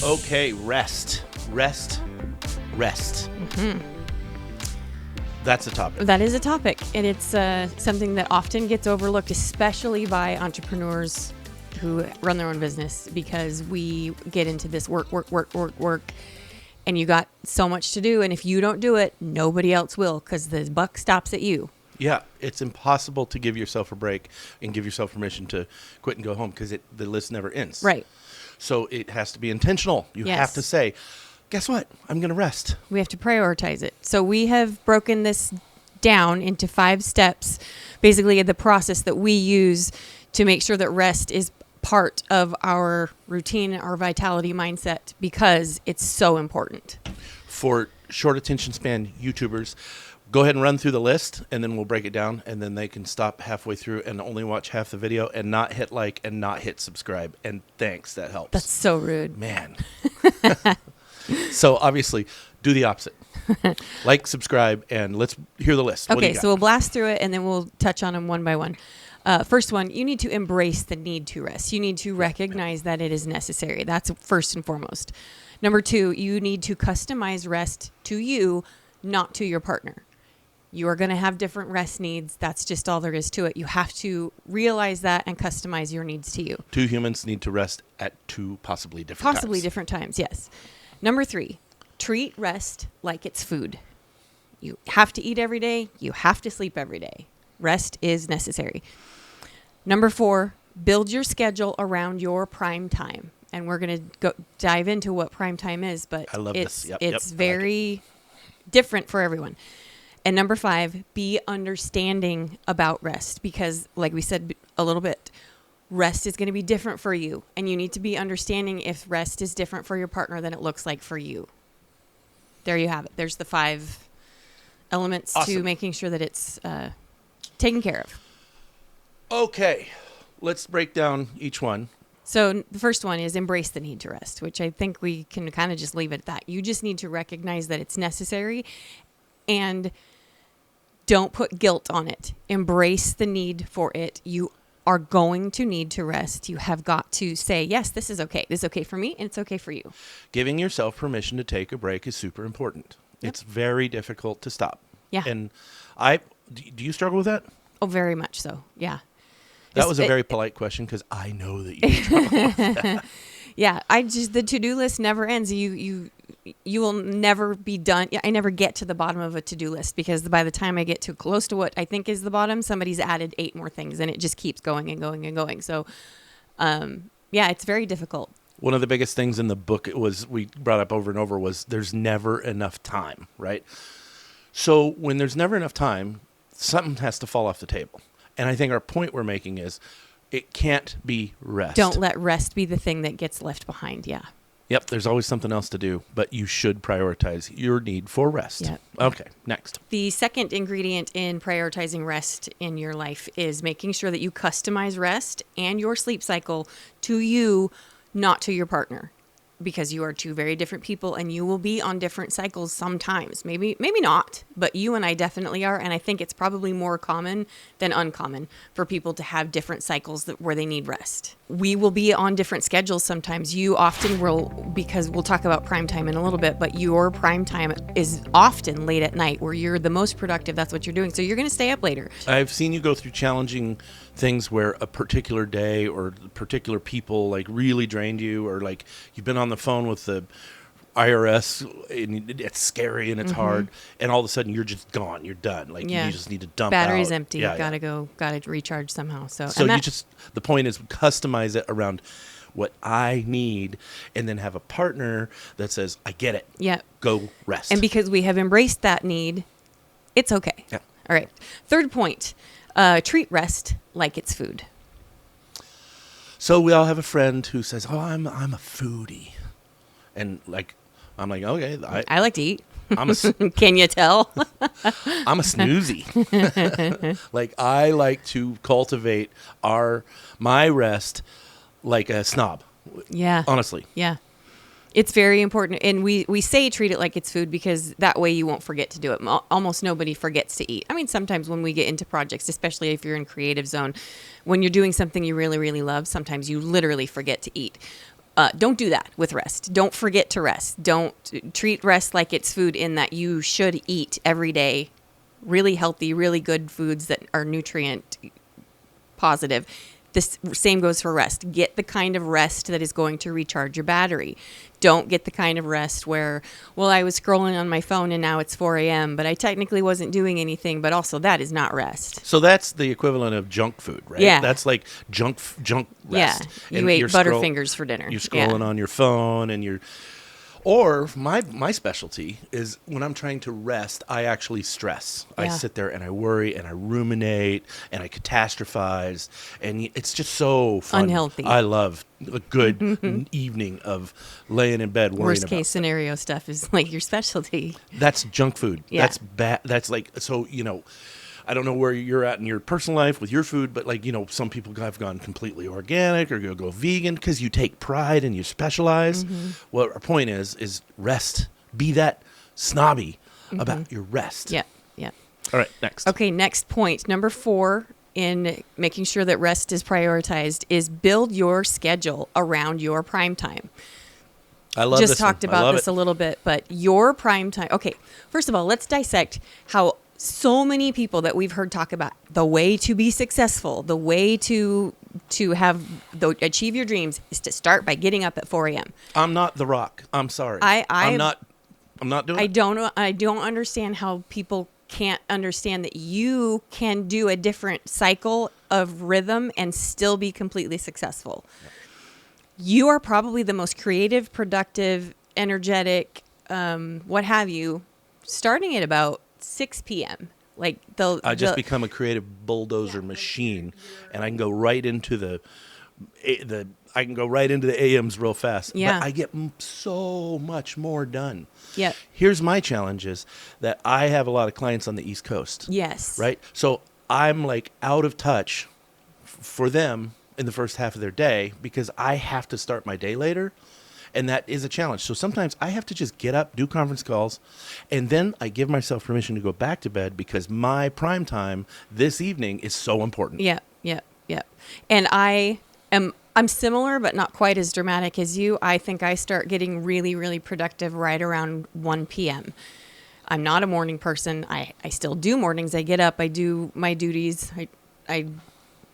Okay, rest. Mm-hmm. That's a topic. That is a topic, and it's something that often gets overlooked, especially by entrepreneurs who run their own business, because we get into this work, and you got so much to do, and if you don't do it, nobody else will, because the buck stops at you. Yeah, it's impossible to give yourself a break and give yourself permission to quit and go home because the list never ends. Right. So it has to be intentional. You have to say, guess what? I'm going to rest. We have to prioritize it. So we have broken this down into 5 steps, basically the process that we use to make sure that rest is part of our routine, our vitality mindset, because it's so important. For short attention span YouTubers, go ahead and run through the list, and then we'll break it down, and then they can stop halfway through and only watch half the video and not hit like and not hit subscribe. And thanks, that helps. That's so rude. Man. So obviously, do the opposite. Like, subscribe, and let's hear the list. Okay, so we'll blast through it, and then we'll touch on them one by one. First one, you need to embrace the need to rest. You need to recognize that it is necessary. That's first and foremost. Number 2, you need to customize rest to you, not to your partner. You are going to have different rest needs. That's just all there is to it. You have to realize that and customize your needs to you. 2 humans need to rest at 2 possibly different times, yes. Number 3, treat rest like it's food. You have to eat every day. You have to sleep every day. Rest is necessary. Number 4, build your schedule around your prime time. And we're going to dive into what prime time is, but I love this. It's very different for everyone. And number 5, be understanding about rest, because like we said a little bit, rest is going to be different for you, and you need to be understanding if rest is different for your partner than it looks like for you. There you have it. There's the 5 elements to making sure that it's taken care of. Okay, let's break down each one. So the first one is embrace the need to rest, which I think we can kind of just leave it at that. You just need to recognize that it's necessary, and don't put guilt on it. Embrace the need for it. You are going to need to rest. You have got to say, yes, this is okay. This is okay for me, and it's okay for you. Giving yourself permission to take a break is super important. Yep. It's very difficult to stop. Yeah. And do you struggle with that? Oh, very much so. Yeah. That was a very polite question, because I know that you struggle with that. Yeah, the to-do list never ends. You will never be done. I never get to the bottom of a to-do list, because by the time I get too close to what I think is the bottom, somebody's added 8 more things, and it just keeps going and going and going. So, yeah, it's very difficult. One of the biggest things in the book we brought up over and over was there's never enough time, right? So when there's never enough time, something has to fall off the table. And I think our point we're making is it can't be rest. Don't let rest be the thing that gets left behind. Yeah. Yep. There's always something else to do, but you should prioritize your need for rest. Yep. Okay. Next. The second ingredient in prioritizing rest in your life is making sure that you customize rest and your sleep cycle to you, not to your partner. Because you are 2 very different people, and you will be on different cycles sometimes. Maybe not, but you and I definitely are. And I think it's probably more common than uncommon for people to have different cycles where they need rest. We will be on different schedules sometimes. You often will, because we'll talk about prime time in a little bit, but your prime time is often late at night where you're the most productive. That's what you're doing. So you're going to stay up later. I've seen you go through challenging things where a particular day or particular people like really drained you, or like you've been on the phone with the IRS and it's scary and it's hard, and all of a sudden you're just gone. You're done. Like you just need to dump Battery's out. empty. Gotta go. Gotta recharge somehow. So the point is customize it around what I need, and then have a partner that says, I get it. Yeah. Go rest. And because we have embraced that need, it's okay. Yeah. All right. Third point, treat rest like it's food. So we all have a friend who says, "Oh, I'm a foodie," and I'm like, okay, I like to eat. I'm a Can you tell? I'm a snoozy. Like I like to cultivate my rest like a snob. Yeah. Honestly. Yeah. It's very important. And we say treat it like it's food because that way you won't forget to do it. Almost nobody forgets to eat. I mean, sometimes when we get into projects, especially if you're in creative zone, when you're doing something you really, really love, sometimes you literally forget to eat. Don't do that with rest. Don't forget to rest. Don't treat rest like it's food, in that you should eat every day really healthy, really good foods that are nutrient positive. This same goes for rest. Get the kind of rest that is going to recharge your battery. Don't get the kind of rest where, well, I was scrolling on my phone and now it's 4 a.m., but I technically wasn't doing anything. But also, that is not rest. So that's the equivalent of junk food, right? Yeah. That's like junk rest. Yeah. You And ate you're Butterfingers for dinner. You're scrolling on your phone and you're... Or my specialty is when I'm trying to rest, I actually stress. I Yeah. sit there and I worry and I ruminate and I catastrophize, and it's just so fun. Unhealthy. I love a good evening of laying in bed worrying Worst about case scenario stuff is like your specialty. That's junk food. Yeah. That's bad. That's like, so, I don't know where you're at in your personal life with your food, but like, some people have gone completely organic or go vegan because you take pride and you specialize. Well, our point is rest. Be that snobby about your rest. Yeah, yeah. All right, next. Okay, next point. Number 4 in making sure that rest is prioritized is build your schedule around your prime time. I love Just this talked one. I about love this it. a little bit, but your prime time. Okay, first of all, let's dissect how so many people that we've heard talk about the way to be successful, the way to achieve your dreams is to start by getting up at 4 a.m. I'm not The Rock. I'm sorry. I'm not doing it. I don't understand how people can't understand that you can do a different cycle of rhythm and still be completely successful. You are probably the most creative, productive, energetic, what have you, starting at about 6 p.m. Like I just become a creative bulldozer machine, and I can go right into the AMs real fast. Yeah. But I get so much more done. Yeah. Here's my challenge is that I have a lot of clients on the East Coast. Yes. Right? So I'm like out of touch for them in the first half of their day because I have to start my day later. And that is a challenge. So sometimes I have to just get up, do conference calls, and then I give myself permission to go back to bed because my prime time this evening is so important. Yeah. And I'm similar, but not quite as dramatic as you. I think I start getting really, really productive right around 1 p.m. I'm not a morning person. I still do mornings. I get up, I do my duties. I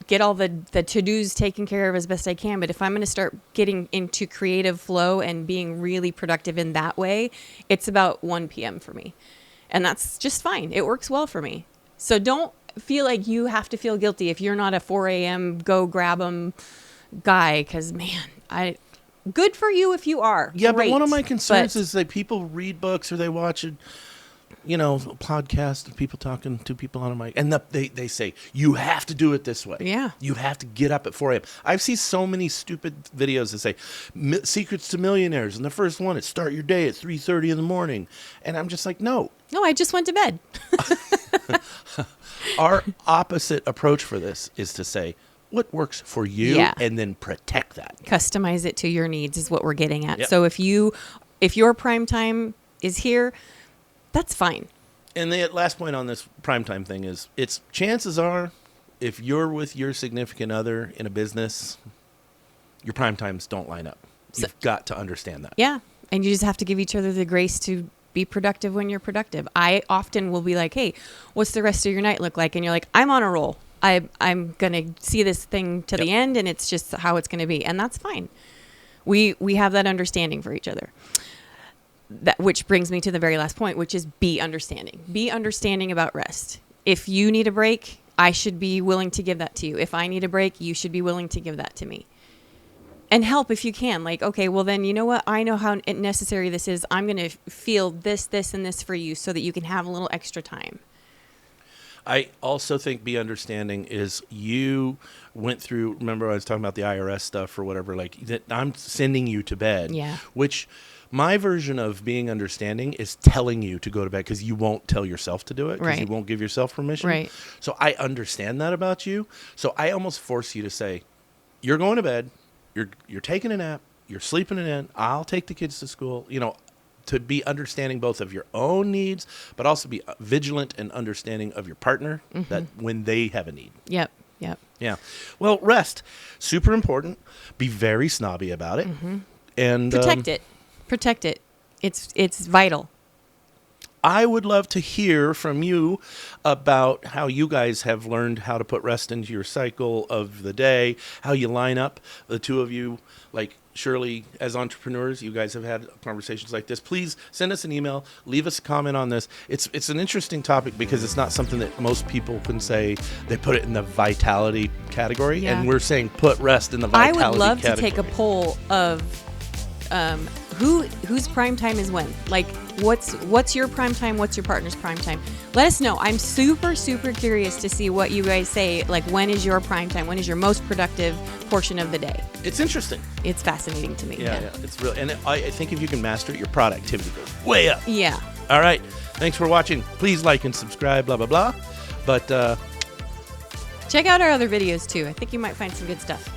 get all the to-dos taken care of as best I can. But if I'm going to start getting into creative flow and being really productive in that way, it's about 1 p.m. for me. And that's just fine. It works well for me. So don't feel like you have to feel guilty if you're not a 4 a.m. go grab 'em guy. Because, man, good for you if you are. Yeah, Great. but one of my concerns is that people read books or they watch a podcast of people talking to people on a mic, and they say, you have to do it this way. Yeah. You have to get up at 4 a.m. I've seen so many stupid videos that say, secrets to millionaires, and the first one is start your day at 3:30 in the morning. And I'm just like, no. No, I just went to bed. Our opposite approach for this is to say, what works for you, Yeah. and then protect that. Customize it to your needs is what we're getting at. Yep. So if your prime time is here, that's fine. And the last point on this primetime thing is, it's chances are, if you're with your significant other in a business, your prime times don't line up. You've got to understand that. Yeah. And you just have to give each other the grace to be productive when you're productive. I often will be like, hey, what's the rest of your night look like? And you're like, I'm on a roll. I'm going to see this thing to the end, and it's just how it's going to be. And that's fine. We have that understanding for each other. Which brings me to the very last point, which is be understanding. Be understanding about rest. If you need a break, I should be willing to give that to you. If I need a break, you should be willing to give that to me. And help if you can. Like, okay, well then, you know what? I know how necessary this is. I'm going to feel this, and this for you so that you can have a little extra time. I also think be understanding is you went through, remember I was talking about the IRS stuff or whatever, like that I'm sending you to bed. Yeah. Which my version of being understanding is telling you to go to bed because you won't tell yourself to do it because you won't give yourself permission. Right. So I understand that about you. So I almost force you to say, you're going to bed, you're taking a nap, you're sleeping it in, I'll take the kids to school, to be understanding both of your own needs, but also be vigilant and understanding of your partner that when they have a need. Yep. Yeah. Well, rest, super important. Be very snobby about it. And Protect it. It's vital. I would love to hear from you about how you guys have learned how to put rest into your cycle of the day, how you line up, the two of you. Like, surely, as entrepreneurs, you guys have had conversations like this. Please send us an email, leave us a comment on this. It's an interesting topic because it's not something that most people can say. They put it in the vitality category, Yeah. and we're saying put rest in the vitality category. I would love to take a poll of whose prime time is when. Like, what's your prime time? What's your partner's prime time? Let us know. I'm super, super curious to see what you guys say. Like, when is your prime time? When is your most productive portion of the day? It's interesting. It's fascinating to me. Yeah. It's real. And I think if you can master it, your productivity goes way up. Yeah. All right. Thanks for watching. Please like and subscribe, blah, blah, blah. But check out our other videos, too. I think you might find some good stuff.